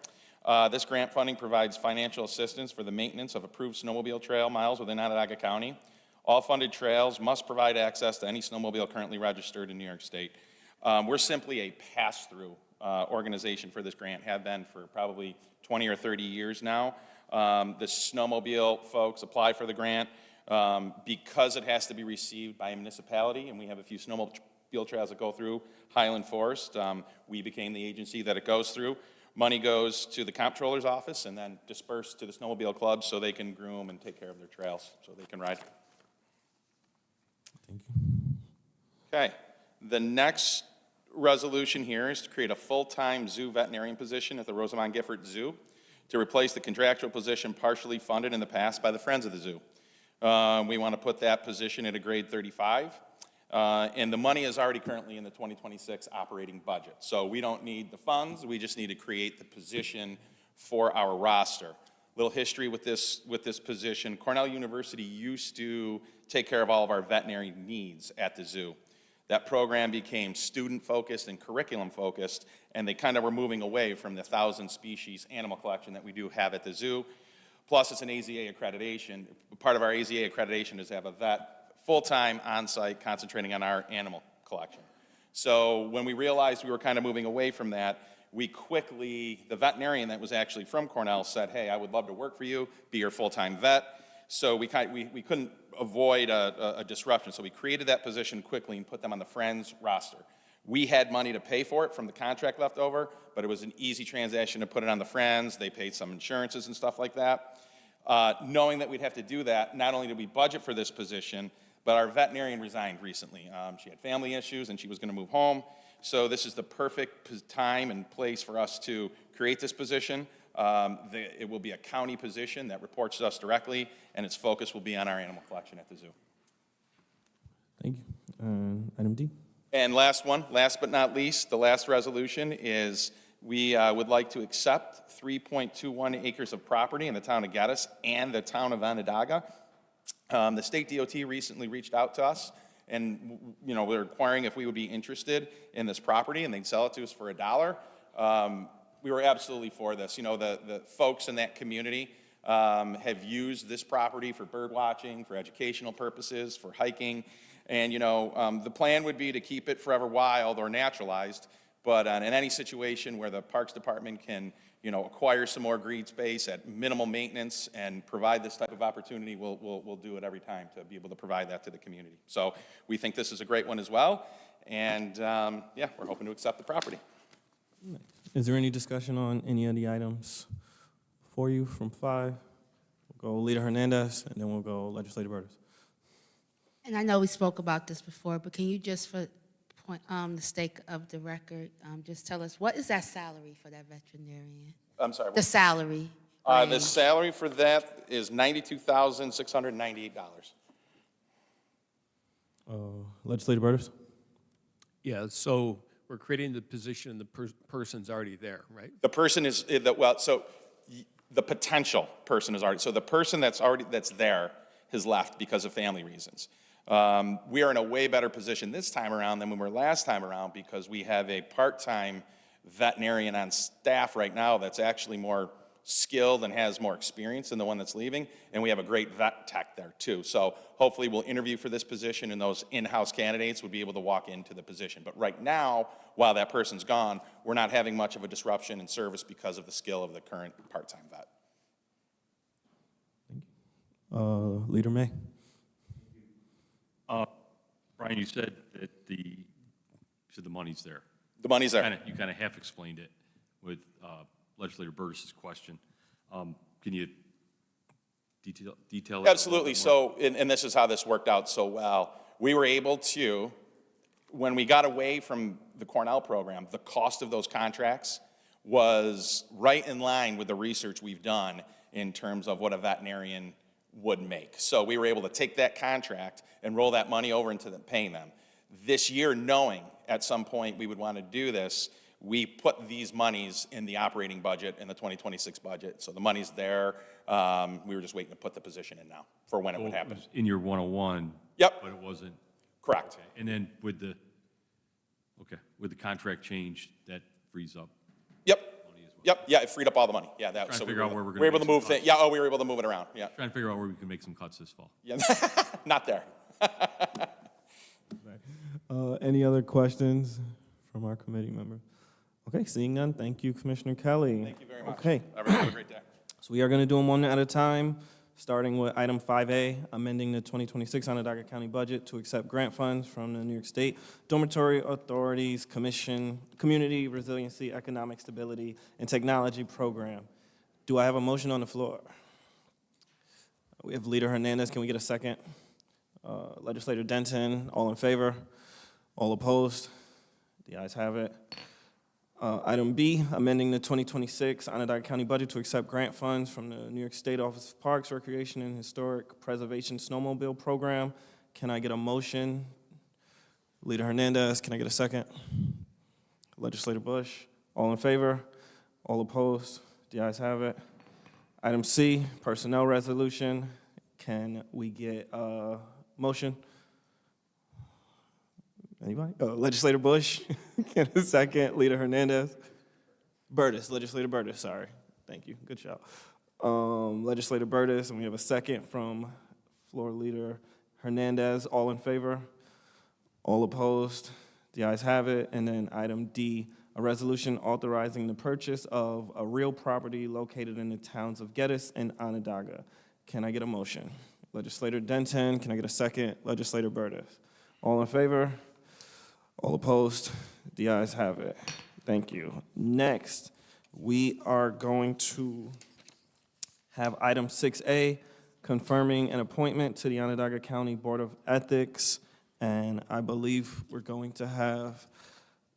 This grant funding provides financial assistance for the maintenance of approved snowmobile trail miles within Onondaga County. All funded trails must provide access to any snowmobile currently registered in New York State. We're simply a pass-through organization for this grant, have been for probably 20 or 30 years now. The snowmobile folks apply for the grant because it has to be received by a municipality, and we have a few snowmobile trails that go through Highland Forest. We became the agency that it goes through. Money goes to the comptroller's office and then dispersed to the snowmobile clubs so they can groom and take care of their trails, so they can ride. Thank you. Okay, the next resolution here is to create a full-time zoo veterinarian position at the Rosamond Gifford Zoo to replace the contractual position partially funded in the past by the Friends of the Zoo. We want to put that position at a grade 35. And the money is already currently in the 2026 operating budget. So we don't need the funds, we just need to create the position for our roster. Little history with this position. Cornell University used to take care of all of our veterinary needs at the zoo. That program became student-focused and curriculum-focused, and they kind of were moving away from the 1,000-species animal collection that we do have at the zoo. Plus, it's an AZA accreditation. Part of our AZA accreditation is to have a vet full-time, on-site, concentrating on our animal collection. So when we realized we were kind of moving away from that, we quickly, the veterinarian that was actually from Cornell said, hey, I would love to work for you, be your full-time vet. So we couldn't avoid a disruption, so we created that position quickly and put them on the Friends roster. We had money to pay for it from the contract left over, but it was an easy transaction to put it on the Friends. They paid some insurances and stuff like that. Knowing that we'd have to do that, not only did we budget for this position, but our veterinarian resigned recently. She had family issues and she was going to move home. So this is the perfect time and place for us to create this position. It will be a county position that reports to us directly, and its focus will be on our animal collection at the zoo. Thank you. Item D. And last but not least, the last resolution is we would like to accept 3.21 acres of property in the town of Geddes and the town of Onondaga. The state DOT recently reached out to us and, you know, we're inquiring if we would be interested in this property and they'd sell it to us for $1. We were absolutely for this. You know, the folks in that community have used this property for bird watching, for educational purposes, for hiking. And, you know, the plan would be to keep it forever wild or naturalized. But in any situation where the Parks Department can, you know, acquire some more green space at minimal maintenance and provide this type of opportunity, we'll do it every time to be able to provide that to the community. So we think this is a great one as well. And, yeah, we're hoping to accept the property. Is there any discussion on any of the items for you from 5? We'll go Leader Hernandez, and then we'll go Legislator Burtis. And I know we spoke about this before, but can you just, for the sake of the record, just tell us, what is that salary for that veterinarian? I'm sorry. The salary. The salary for that is $92,698. Legislator Burtis? Yeah, so we're creating the position and the person's already there, right? The person is, the potential person is already, so the person that's there has left because of family reasons. We are in a way better position this time around than when we were last time around because we have a part-time veterinarian on staff right now that's actually more skilled and has more experience than the one that's leaving, and we have a great vet tech there too. So hopefully we'll interview for this position and those in-house candidates would be able to walk into the position. But right now, while that person's gone, we're not having much of a disruption in service because of the skill of the current part-time vet. Thank you. Leader May? Brian, you said that the said the money's there. The money's there. You kind of half explained it with Legislator Burtis's question. Can you detail that a little Absolutely. bit more? So, and this is how this worked out so well. We were able to, when we got away from the Cornell program, the cost of those contracts was right in line with the research we've done in terms of what a veterinarian would make. So we were able to take that contract and roll that money over into them, paying them. This year, knowing at some point we would want to do this, we put these monies in the operating budget, in the 2026 budget. So the money's there. We were just waiting to put the position in now for when it would So happen. was in your 101. Yep. But it wasn't. Correct. Okay. And then with the contract change, that frees up. Yep. Yep. Yeah, it freed up all the money. Yeah, that. Trying So to we figure were out where we're we gonna were able make to move some things. Yeah. Oh, we were able to move it around. Yeah. Trying to figure out where we can make some cuts this fall. Yeah. Not there. Any other questions from our committee members? Okay, seeing none, thank you, Commissioner Kelly. Thank you very much. Okay, Everyone have a great day. so we are going to do them one at a time, starting with item 5A, amending the 2026 Onondaga County budget to accept grant funds from the New York State Dormitory Authorities Commission, Community Resiliency, Economic Stability, and Technology Program. Do I have a motion on the floor? We have Leader Hernandez. Can we get a second? Legislator Denton, all in favor? All opposed? The ayes have it. Item B, amending the 2026 Onondaga County budget to accept grant funds from the New York State Office of Parks, Recreation, and Historic Preservation Snowmobile Program. Can I get a motion? Leader Hernandez, can I get a second? Legislator Bush, all in favor? All opposed? The ayes have it. Item C, personnel resolution. Can we get a motion? Anybody? Legislator Bush, can a second? Leader Hernandez? Burtis, Legislator Burtis, sorry. Thank you, good job. Legislator Burtis, and we have a second from Floor Leader Hernandez. All in favor? All opposed? The ayes have it. And then item D, a resolution authorizing the purchase of a real property located in the towns of Geddes and Onondaga. Can I get a motion? Legislator Denton, can I get a second? Legislator Burtis. All in favor? All opposed? The ayes have it. Thank you. Next, we are going to have item 6A, confirming an appointment to the Onondaga County Board of Ethics. And I believe we're going to have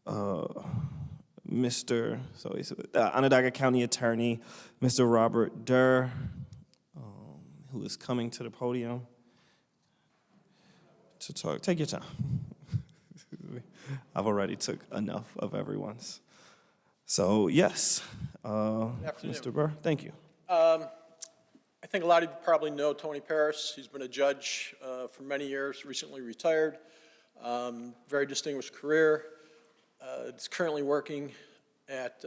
Onondaga County Attorney, Mr. Robert Durr, who is coming to the podium to talk. Take your time. I've already took enough of everyone's. So, yes, Mr. Burr, thank you. I think a lot of you probably know Tony Paris. He's been a judge for many years, recently retired. Very distinguished career. He's currently working at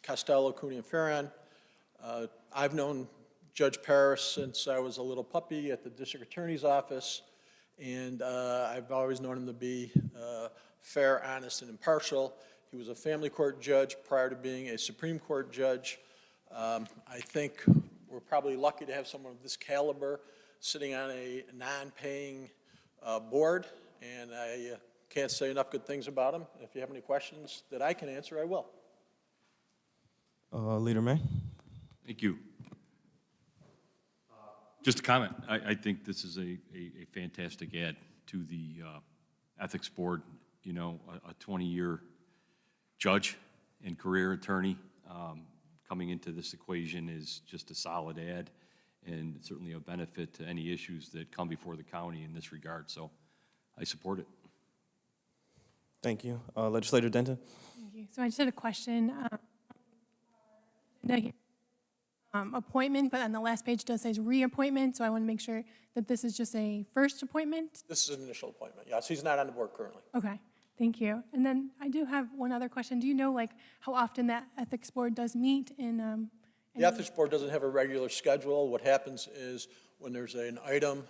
Costello, Cooney and Farron. I've known Judge Paris since I was a little puppy at the district attorney's office, and I've always known him to be fair, honest, and impartial. He was a family court judge prior to being a Supreme Court judge. I think we're probably lucky to have someone of this caliber sitting on a non-paying board, and I can't say enough good things about him. If you have any questions that I can answer, I will. Leader May? Thank you. Just a comment. I think this is a fantastic add to the Ethics Board. You know, a 20-year judge and career attorney coming into this equation is just a solid add and certainly a benefit to any issues that come before the county in this regard. So I support it. Thank you. Legislator Denton? Thank you. So I just had a question. Appointment, but on the last page it does say reappointment, so I want to make sure that this is just a first appointment. This is an initial appointment, yes. He's not on the board currently. Okay, thank you. And then I do have one other question. Do you know like how often that ethics board does meet in? The Ethics Board doesn't have a regular schedule. What happens is when there's an item,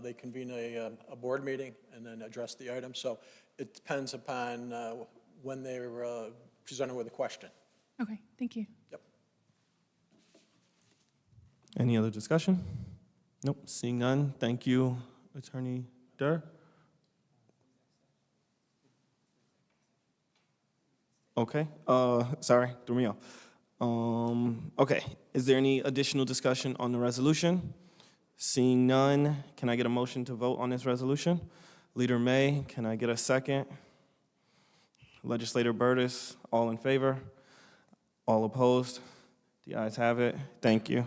they convene a board meeting and then address the item. So it depends upon when they're presented with a question. Okay, thank you. Yep. Any other discussion? Nope, seeing none. Thank you, Attorney Durr. Okay, sorry, threw me off. Okay, is there any additional discussion on the resolution? Seeing none, can I get a motion to vote on this resolution? Leader May, can I get a second? Legislator Burtis, all in favor? All opposed? The ayes have it. Thank you.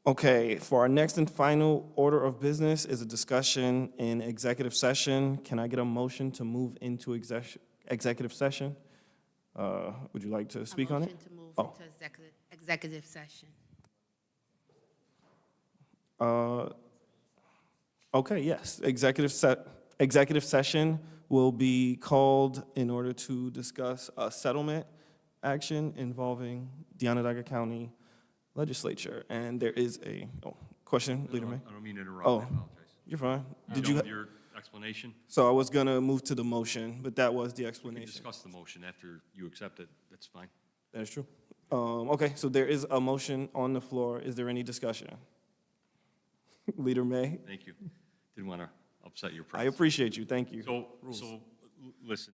Okay, for our next and final order of business is a discussion in executive session. Can I get a motion to move into executive session? Would you like to speak on it? Motion to move Oh. into executive session. Okay, yes. Executive session will be called in order to discuss a settlement action involving the Onondaga County Legislature. And there is a question, Leader May? I don't mean to interrupt, Oh, I apologize. you're fine. You Did done you? with your explanation? So I was gonna move to the motion, but that was the We can explanation. discuss the motion after you accept it, that's fine. That is true. Okay, so there is a motion on the floor. Is there any discussion? Leader May? Thank you. Didn't want to upset your I price. appreciate you. Thank you. So, listen,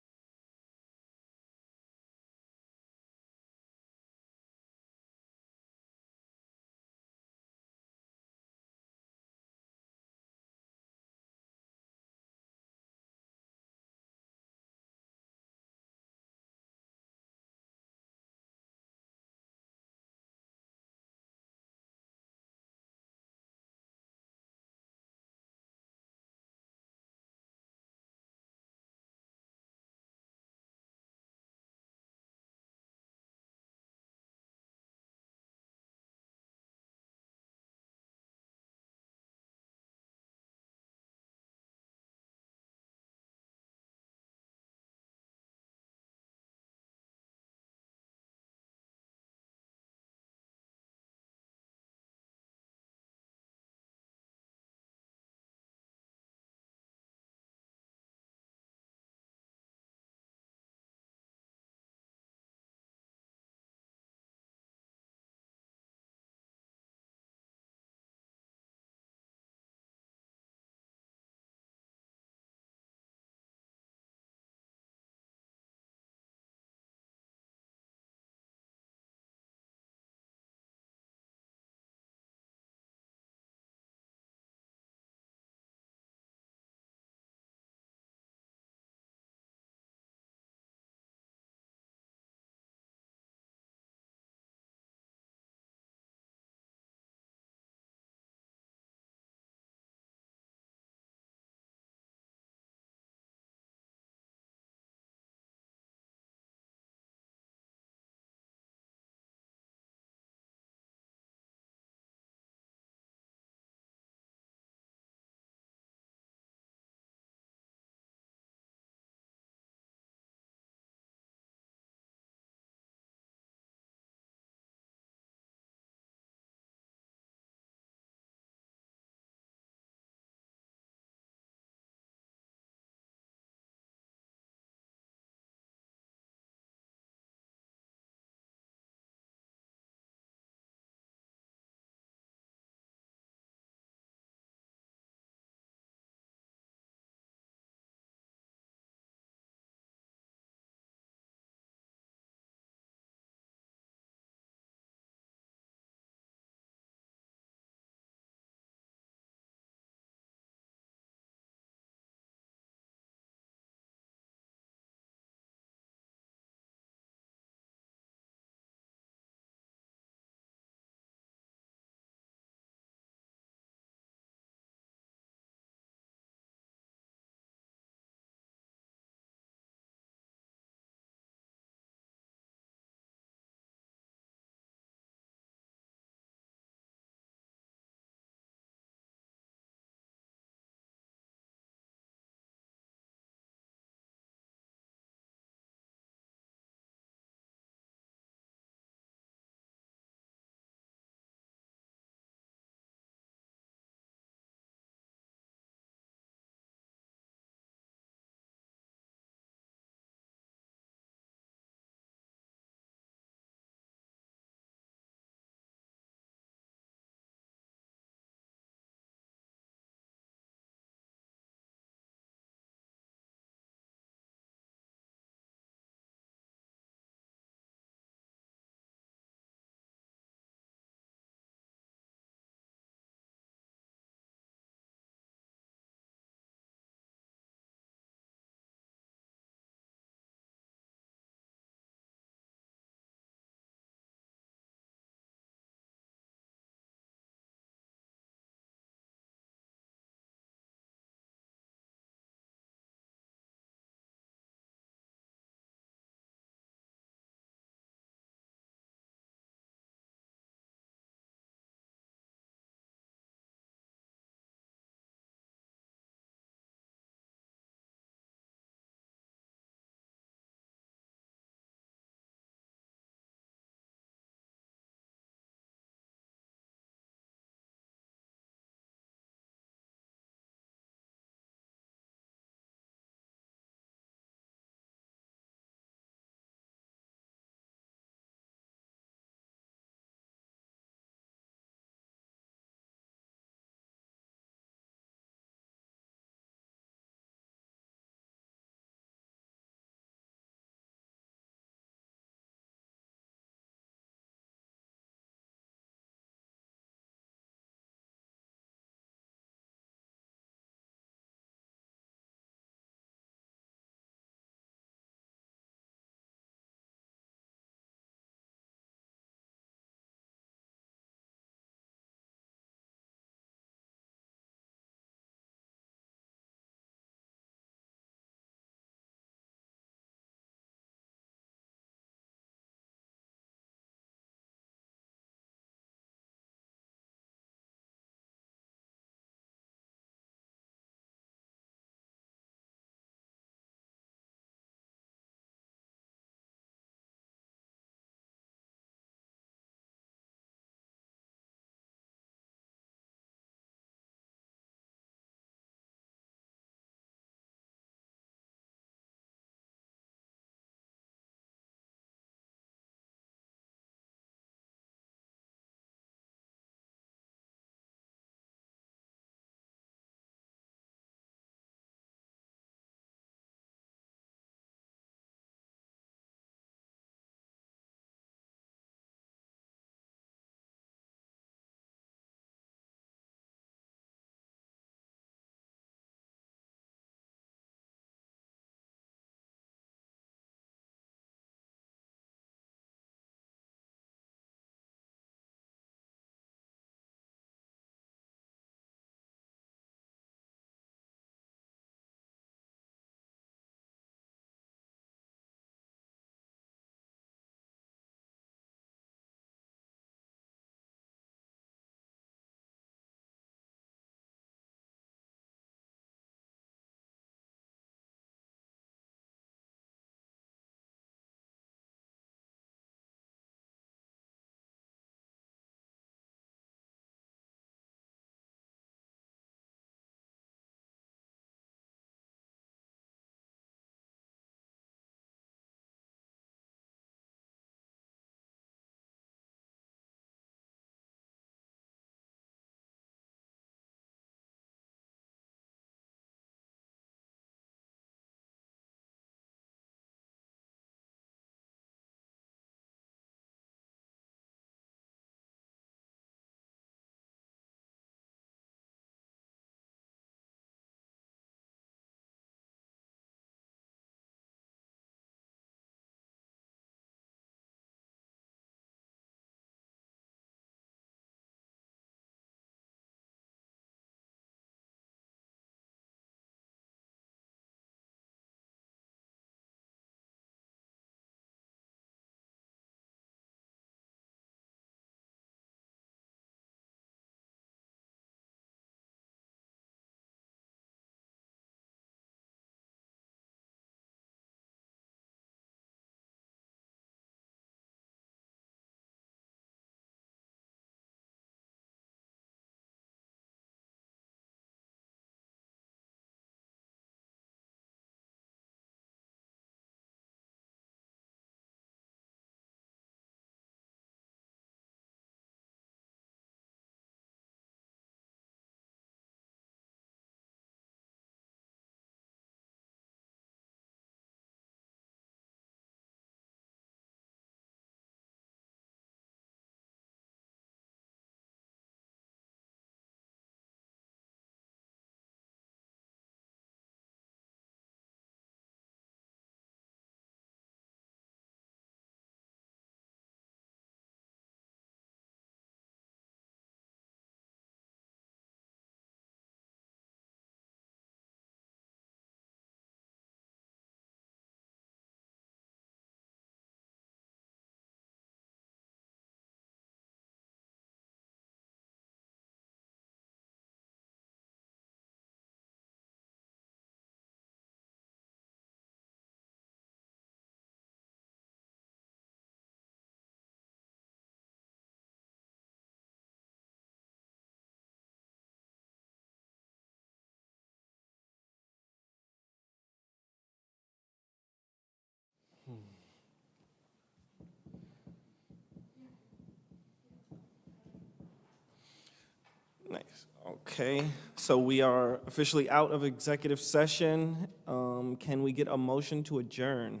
Okay, so we are officially out of executive session. Can we get a motion to adjourn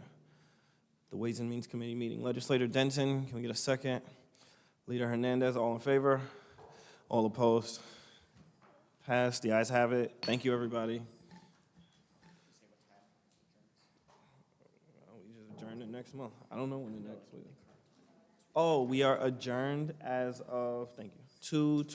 the Ways and Means Committee meeting? Legislator Denton, can we get a second? Leader Hernandez, all in favor? All opposed? Passed, the ayes have it. Thank you, everybody. We just adjourned it next month. I don't know when the next week. Oh, we are adjourned as of, thank you, 2